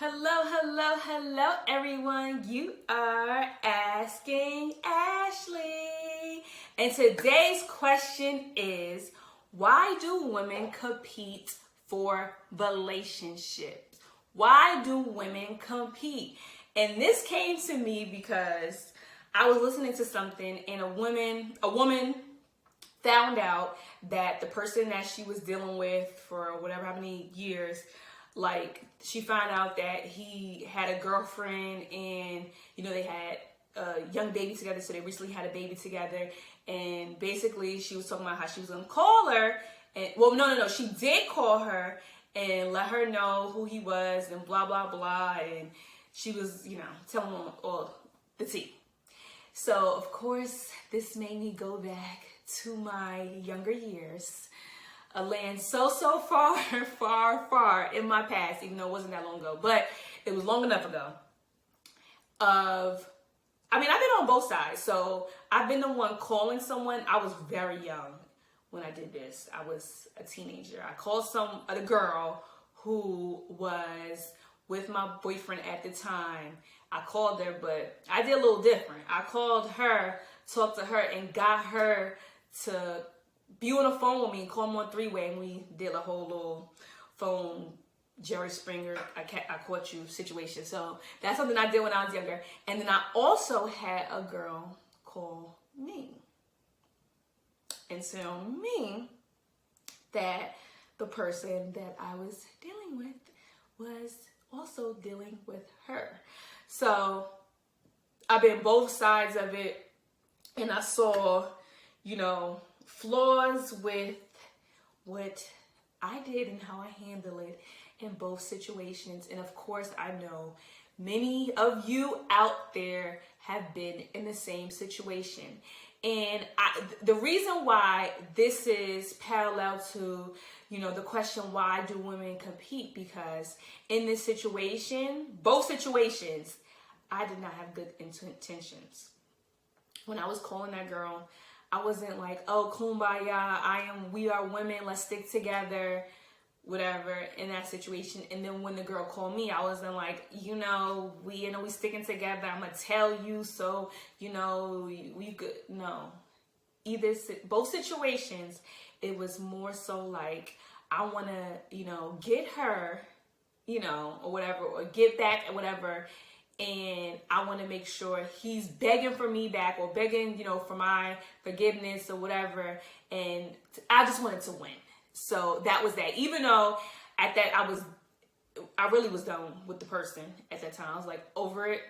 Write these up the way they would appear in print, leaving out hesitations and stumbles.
Hello, hello, hello, everyone. You are asking Ashley. And today's question is, why do women compete for relationships? Why do women compete? And this came to me because I was listening to something and a woman found out that the person that she was dealing with for whatever how many years, like she found out that he had a girlfriend and they had a young baby together, so they recently had a baby together. And basically she was talking about how she was gonna call her, and no, she did call her and let her know who he was and blah blah blah, and she was telling him all the tea. So of course this made me go back to my younger years, a land so far in my past, even though it wasn't that long ago, but it was long enough ago. I've been on both sides. So I've been the one calling someone. I was very young when I did this. I was a teenager. I called a girl who was with my boyfriend at the time. I called her, but I did a little different. I called her, talked to her, and got her to be on the phone with me and call him on three-way, and we did a whole little phone Jerry Springer, I caught you situation. So that's something I did when I was younger. And then I also had a girl call me and tell me that the person that I was dealing with was also dealing with her. So I've been both sides of it, and I saw, flaws with what I did and how I handle it in both situations. And of course, I know many of you out there have been in the same situation. And the reason why this is parallel to, the question, why do women compete? Because in this situation, both situations, I did not have good intentions. When I was calling that girl, I wasn't like, oh, kumbaya, we are women, let's stick together, whatever, in that situation. And then when the girl called me, I wasn't like, we sticking together, I'm gonna tell you, so, we could, no. Both situations, it was more so like, I wanna, get her, or whatever, or get back, or whatever. And I want to make sure he's begging for me back, or begging, for my forgiveness or whatever. And I just wanted to win. So that was that. Even though at that I really was done with the person at that time. I was like over it.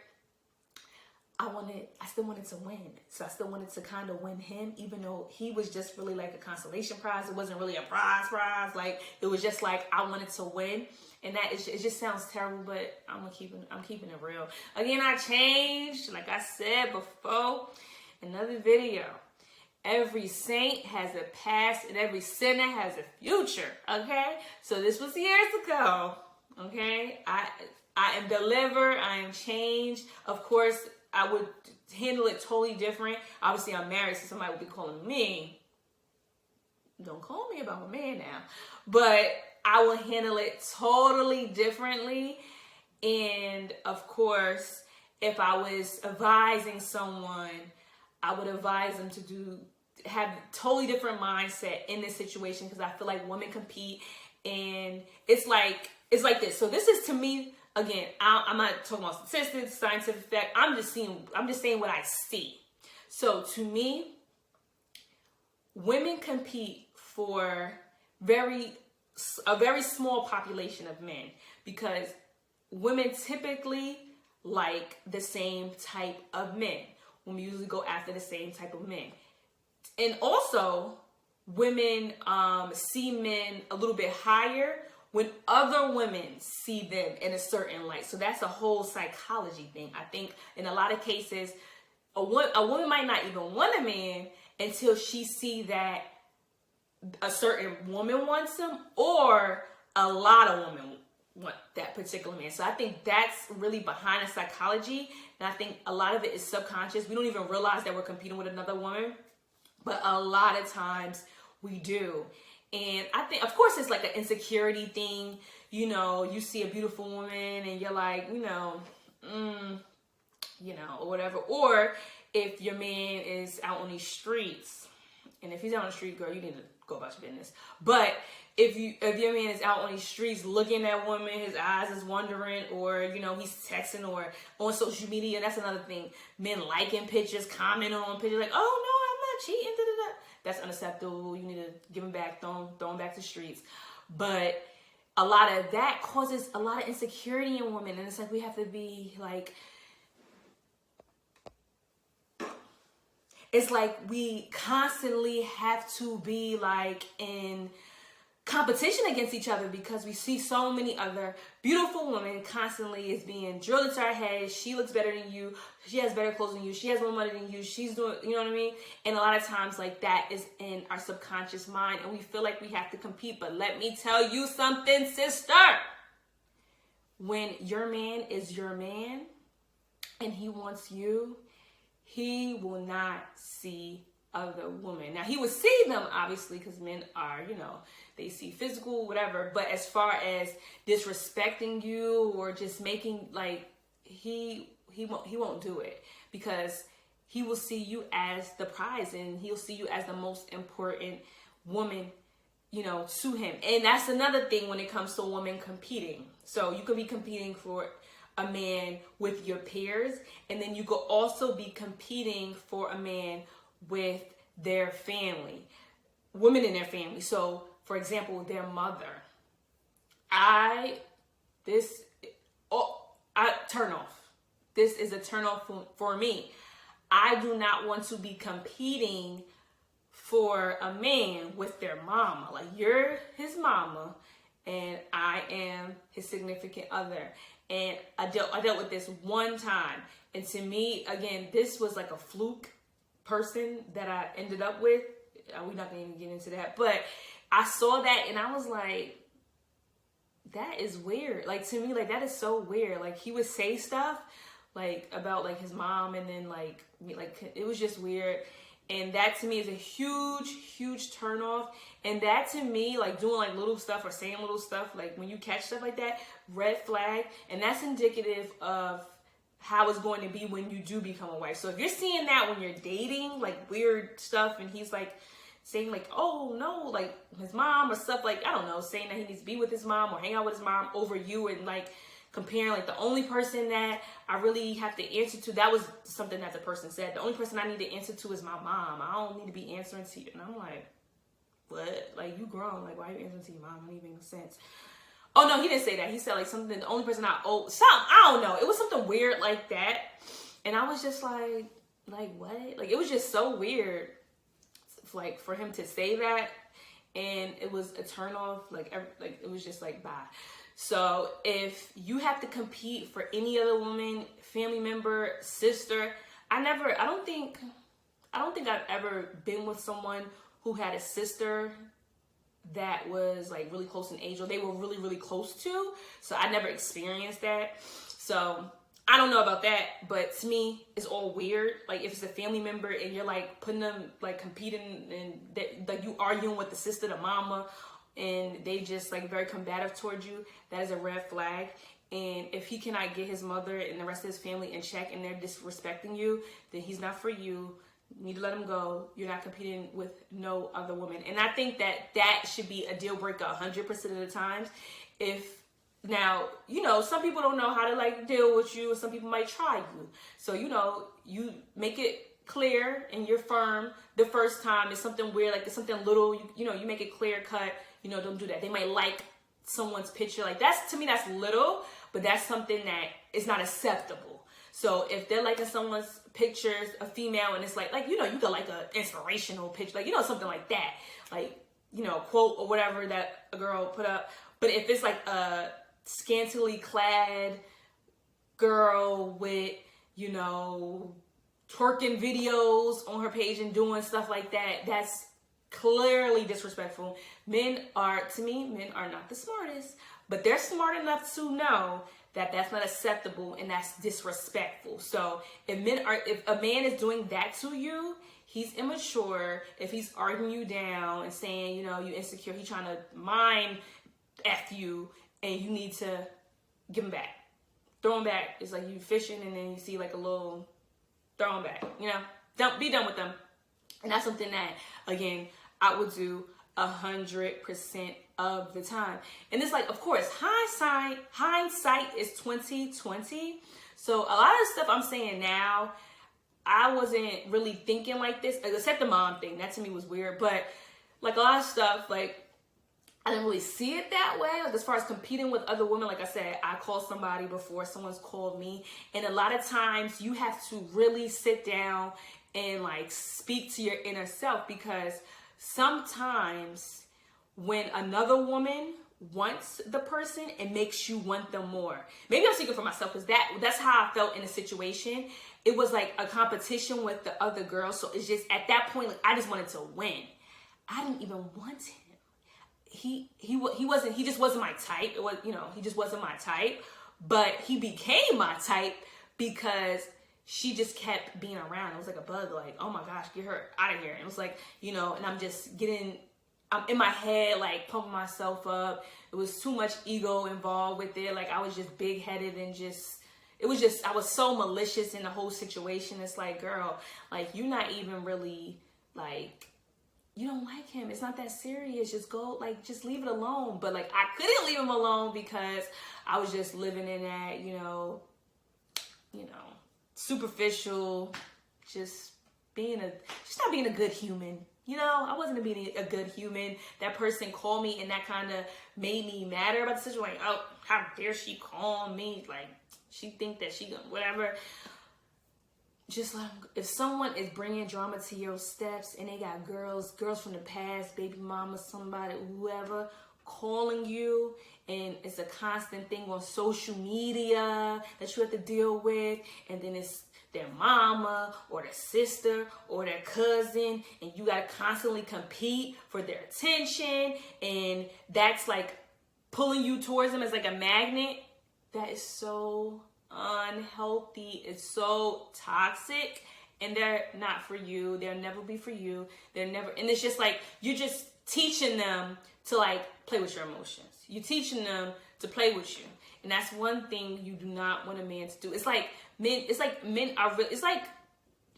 I still wanted to win. So I still wanted to kind of win him, even though he was just really like a consolation prize. It wasn't really a prize. Like, it was just like, I wanted to win. And it just sounds terrible, but I'm keeping it real. Again, I changed, like I said before, another video. Every saint has a past and every sinner has a future, okay? So this was years ago, okay? I am delivered, I am changed. Of course, I would handle it totally different. Obviously, I'm married, so somebody would be calling me. Don't call me about my man now. But I will handle it totally differently. And of course, if I was advising someone, I would advise them to have totally different mindset in this situation, because I feel like women compete, and it's like this. So this is, to me, again, I'm not talking about statistics, scientific fact. I'm just saying what I see. So to me, women compete for a very small population of men, because women typically like the same type of men. Women usually go after the same type of men. And also, women see men a little bit higher when other women see them in a certain light. So that's a whole psychology thing. I think in a lot of cases, a woman might not even want a man until she see that a certain woman wants him, or a lot of women want that particular man. So I think that's really behind the psychology. And I think a lot of it is subconscious. We don't even realize that we're competing with another woman, but a lot of times we do. And I think, of course, it's like an insecurity thing. you know, you see a beautiful woman and you're like, or whatever. Or if your man is out on these streets, and if he's out on the street, girl, you need to go about your business. But if your man is out on these streets looking at women, his eyes is wandering, or, you know, he's texting or on social media, that's another thing. Men liking pictures, commenting on pictures, like, oh, no, I'm not cheating, da-da-da. That's unacceptable. You need to give him back, throw him back to the streets. But a lot of that causes a lot of insecurity in women. And it's like, we have to be like, it's like we constantly have to be like in competition against each other, because we see so many other beautiful women constantly is being drilled into our heads. She looks better than you. She has better clothes than you. She has more money than you. She's doing, you know what I mean? And a lot of times like that is in our subconscious mind, and we feel like we have to compete. But let me tell you something, sister. When your man is your man and he wants you, he will not see other women. Now, he would see them, obviously, because men are, you know, they see physical, whatever. But as far as disrespecting you or just making, like, he won't do it, because he will see you as the prize, and he'll see you as the most important woman, you know, to him. And that's another thing when it comes to women competing. So you could be competing for a man with your peers, and then you could also be competing for a man with their family, women in their family. So, for example, their mother. I turn off. This is a turn off for me. I do not want to be competing for a man with their mama. Like, you're his mama and I am his significant other. And I dealt with this one time. And to me, again, this was like a fluke person that I ended up with. We're not going to even get into that. But I saw that and I was like, that is weird. Like, to me, like, that is so weird. Like, he would say stuff like about like his mom, and then like it was just weird. And that to me is a huge turn off. And that to me, like, doing like little stuff or saying little stuff, like when you catch stuff like that, red flag. And that's indicative of how it's going to be when you do become a wife. So if you're seeing that when you're dating, like weird stuff, and he's like saying like, oh no, like his mom or stuff, like, I don't know, saying that he needs to be with his mom or hang out with his mom over you, and like comparing like the only person that I really have to answer to, that was something that the person said, the only person I need to answer to is my mom. I don't need to be answering to you. And I'm like, what? Like, you grown. Like, why are you answering to your mom? It doesn't even make sense. Oh no, he didn't say that. He said like something, the only person I owe something. I don't know. It was something weird like that. And I was just like what? Like, it was just so weird, like, for him to say that. And it was a turn off. Like it was just like, bye. So if you have to compete for any other woman, family member, sister, I don't think I've ever been with someone who had a sister that was like really close in age, or they were really close to. So I never experienced that. So I don't know about that, but to me, it's all weird. Like, if it's a family member and you're like putting them, like, competing, and like you arguing with the sister, the mama, and they just like very combative towards you, that is a red flag. And if he cannot get his mother and the rest of his family in check, and they're disrespecting you, then he's not for you. You need to let him go. You're not competing with no other woman. And I think that should be a deal breaker 100% of the times. Now, you know, some people don't know how to like deal with you, and some people might try you. So, you know, you make it clear and you're firm the first time. It's something weird, like it's something little, you know, you make it clear cut, you know, don't do that. They might like someone's picture. Like, that's, to me, that's little, but that's something that is not acceptable. So if they're liking someone's pictures, a female, and it's like, you know, you got like an inspirational picture, like, you know, something like that, like, you know, quote or whatever that a girl put up. But if it's like a scantily clad girl with, you know, twerking videos on her page and doing stuff like that, that's clearly disrespectful. Men are not the smartest, but they're smart enough to know that that's not acceptable and that's disrespectful. So if a man is doing that to you, he's immature. If he's arguing you down and saying, you know, you insecure, he's trying to mind F you, and you need to give them back. Throw them back. It's like you fishing and then you see like a little, throw them back, you know? Don't be done with them. And that's something that, again, I would do 100% of the time. And it's like, of course, hindsight is 20/20. So a lot of stuff I'm saying now, I wasn't really thinking like this, except the mom thing. That to me was weird. But like a lot of stuff, like I didn't really see it that way. Like as far as competing with other women, like I said, I called somebody before someone's called me. And a lot of times you have to really sit down and like speak to your inner self, because sometimes when another woman wants the person, it makes you want them more. Maybe I'm speaking for myself, because that's how I felt in a situation. It was like a competition with the other girl. So it's just at that point, like, I just wanted to win. I didn't even want him. He just wasn't my type. It was, you know, he just wasn't my type, but he became my type because she just kept being around. It was like a bug, like, oh my gosh, get her out of here. And it was like, you know, and I'm in my head, like pumping myself up. It was too much ego involved with it. Like I was just big headed and I was so malicious in the whole situation. It's like, girl, like you're not even really like, you don't like him. It's not that serious. Just go, like, just leave it alone. But like, I couldn't leave him alone because I was just living in that, you know, superficial, just not being a good human. You know, I wasn't being a good human. That person called me and that kind of made me madder about the situation. Like, oh, how dare she call me? Like, she think that she gonna, whatever. Just like, if someone is bringing drama to your steps and they got girls from the past, baby mama, somebody, whoever, calling you, and it's a constant thing on social media that you have to deal with, and then it's their mama or their sister or their cousin, and you got to constantly compete for their attention, and that's like pulling you towards them as like a magnet. That is so unhealthy. It's so toxic, and they're not for you. They'll never be for you. And it's just like, you're just teaching them to like play with your emotions. You're teaching them to play with you. And that's one thing you do not want a man to do. It's like men are really, it's like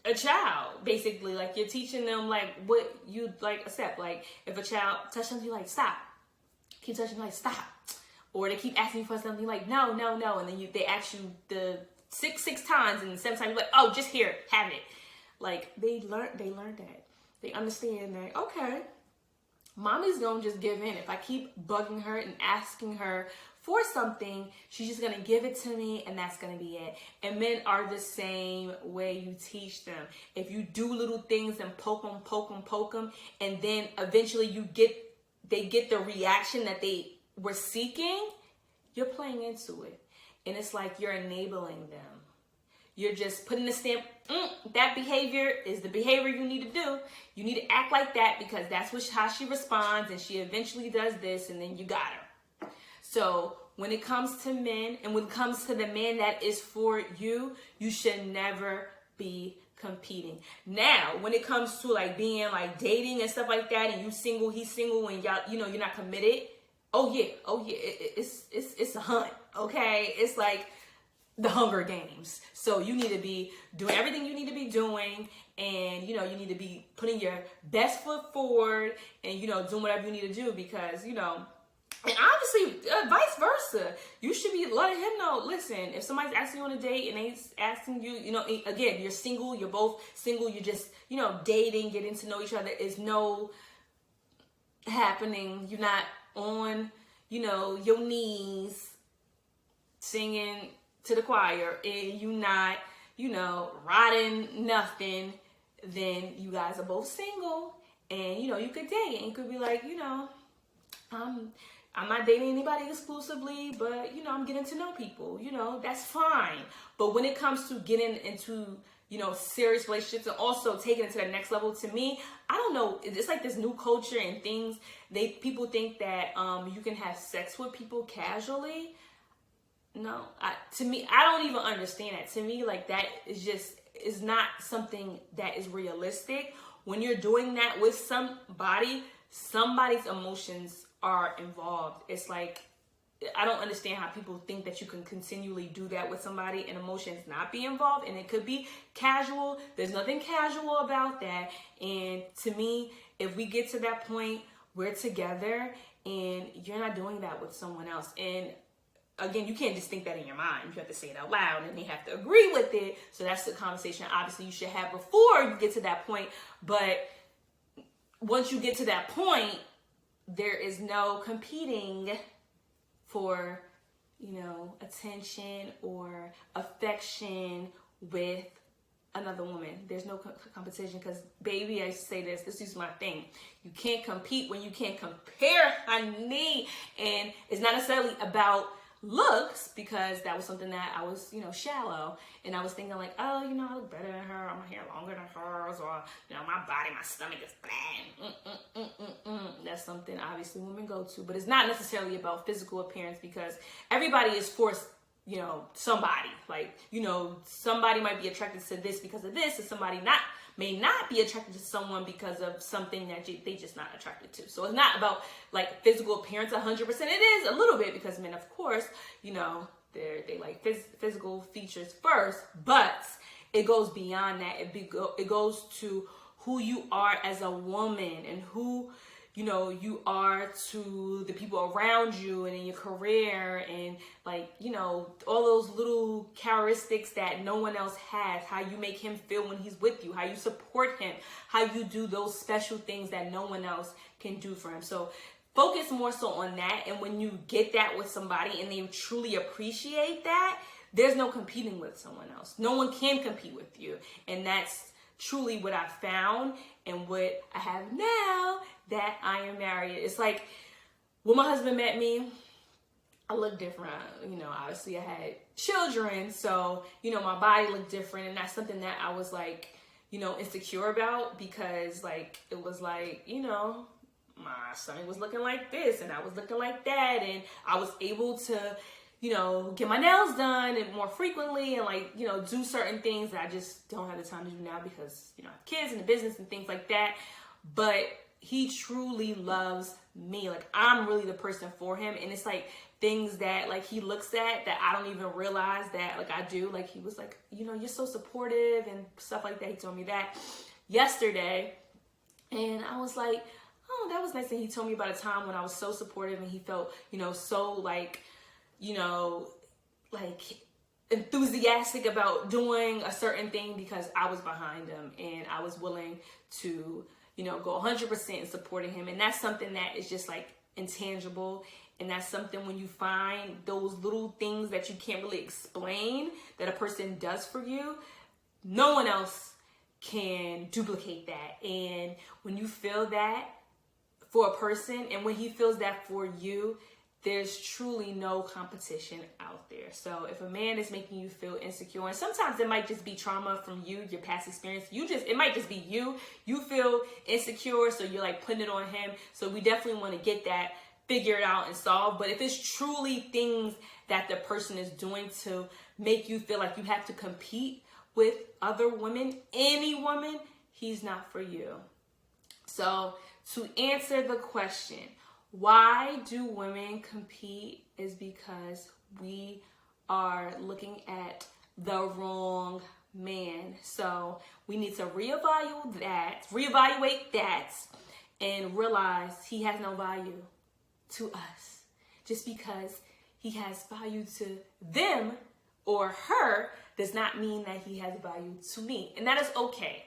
a child, basically. Like you're teaching them like what you like accept. Like if a child touches them, you're like, stop. Keep touching, like, stop. Or they keep asking you for something, like, no. And then they ask you the six times, and the 7th time you're like, oh, just here, have it. Like they learned that. They understand that, okay, mommy's gonna just give in. If I keep bugging her and asking her for something, she's just gonna give it to me, and that's gonna be it. And men are the same way. You teach them. If you do little things and poke them, and then eventually they get the reaction that they were seeking, you're playing into it. And it's like you're enabling them. You're just putting the stamp, that behavior is the behavior you need to do. You need to act like that because that's how she responds, and she eventually does this, and then you got her. So when it comes to men, and when it comes to the man that is for you, you should never be competing. Now, when it comes to like being like dating and stuff like that, and you single, he's single, and y'all, you know, you're not committed. Oh yeah, it's a hunt. Okay, it's like the Hunger Games. So you need to be doing everything you need to be doing, and you know, you need to be putting your best foot forward, and you know, doing whatever you need to do, because you know, and obviously vice versa, you should be letting him know, listen, if somebody's asking you on a date and they asking you, you know, again, you're single, you're both single, you're just, you know, dating, getting to know each other, is no happening. You're not on, you know, your knees singing to the choir, and you not, you know, riding nothing, then you guys are both single, and you know, you could date, and you could be like, you know, I'm not dating anybody exclusively, but you know, I'm getting to know people, you know, that's fine. But when it comes to getting into, you know, serious relationships and also taking it to the next level, to me, I don't know, it's like this new culture and things, people think that you can have sex with people casually. No, to me, I don't even understand that. To me, like, that is not something that is realistic. When you're doing that with somebody's emotions are involved. It's like I don't understand how people think that you can continually do that with somebody and emotions not be involved. And it could be casual. There's nothing casual about that. And to me, if we get to that point, we're together and you're not doing that with someone else. And again, you can't just think that in your mind. You have to say it out loud and they have to agree with it. So that's the conversation obviously you should have before you get to that point. But once you get to that point, there is no competing for, attention or affection with another woman. There's no competition because, baby, I say this is my thing. You can't compete when you can't compare, honey. And it's not necessarily about looks, because that was something that I was, shallow. And I was thinking like, oh, I look better than her. My hair longer than hers, or, my body, my stomach is flat. That's something obviously women go to, but it's not necessarily about physical appearance, because everybody is forced, somebody, like, somebody might be attracted to this because of this, and somebody may not be attracted to someone because of something that they just not attracted to. So it's not about like physical appearance 100%. It is a little bit, because men, of course, they like physical features first, but it goes beyond that. It goes to who you are as a woman and who you are to the people around you and in your career, and all those little characteristics that no one else has, how you make him feel when he's with you, how you support him, how you do those special things that no one else can do for him. So focus more so on that. And when you get that with somebody and they truly appreciate that, there's no competing with someone else. No one can compete with you. And that's truly what I found and what I have now that I am married. It's like when my husband met me, I looked different. Obviously I had children, so, my body looked different. And that's something that I was like, insecure about, because it was like, my stomach was looking like this and I was looking like that. And I was able to, get my nails done and more frequently and do certain things that I just don't have the time to do now because, I have kids and the business and things like that. But he truly loves me. I'm really the person for him. And it's things that he looks at that I don't even realize that I do. He was like, you're so supportive and stuff like that. He told me that yesterday. And I was like, oh, that was nice. And he told me about a time when I was so supportive and he felt, so enthusiastic about doing a certain thing because I was behind him and I was willing to, go 100% in supporting him. And that's something that is just intangible. And that's something when you find those little things that you can't really explain that a person does for you, no one else can duplicate that. And when you feel that for a person and when he feels that for you, there's truly no competition out there. So if a man is making you feel insecure, and sometimes it might just be trauma from you, your past experience, it might just be you feel insecure, so you're putting it on him. So we definitely want to get that figured out and solved. But if it's truly things that the person is doing to make you feel like you have to compete with other women, any woman, he's not for you. So to answer the question, why do women compete, is because we are looking at the wrong man. So we need to reevaluate that and realize he has no value to us. Just because he has value to them or her does not mean that he has value to me. And that is okay.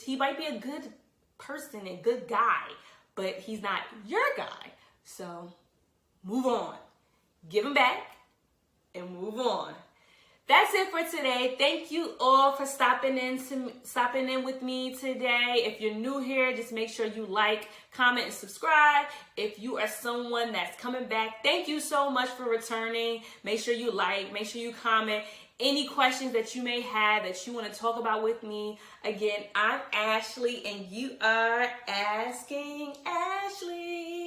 He might be a good person and good guy, but he's not your guy. So move on. Give him back and move on. That's it for today. Thank you all for stopping in with me today. If you're new here, just make sure you like, comment, and subscribe. If you are someone that's coming back, thank you so much for returning. Make sure you like, make sure you comment. Any questions that you may have that you want to talk about with me. Again, I'm Ashley and you are Asking Ashley.